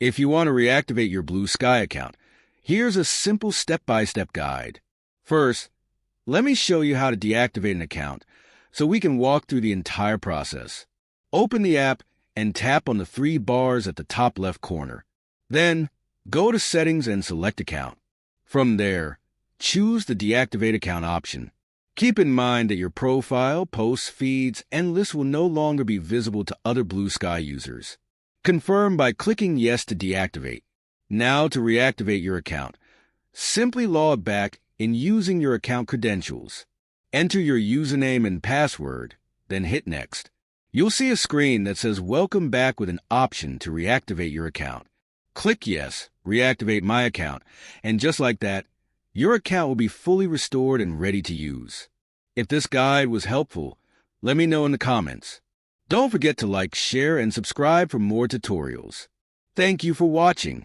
If you want to reactivate your Bluesky account, here's a simple step-by-step guide. First, let me show you how to deactivate an account so we can walk through the entire process. Open the app and tap on the 3 bars at the top left corner. Then, go to Settings and select Account. From there, choose the Deactivate Account option. Keep in mind that your profile, posts, feeds, and lists will no longer be visible to other Bluesky users. Confirm by clicking Yes to deactivate. Now to reactivate your account, simply log back in using your account credentials. Enter your username and password, then hit Next. You'll see a screen that says Welcome Back with an option to reactivate your account. Click Yes, reactivate my account, and just like that, your account will be fully restored and ready to use. If this guide was helpful, let me know in the comments. Don't forget to like, share, and subscribe for more tutorials. Thank you for watching.